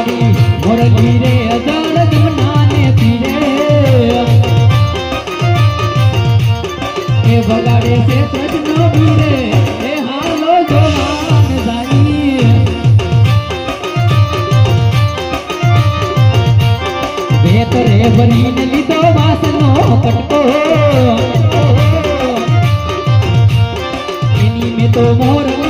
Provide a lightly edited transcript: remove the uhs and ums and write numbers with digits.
મારી મોરલી રે અજળ જમનાને પીરે એ વગાડે છે પ્રજનો બીરે એ હાલો જોવાન જાઈ ભેતરે ભરીને લીધો વાસનો કટકો એની મેં તો મોર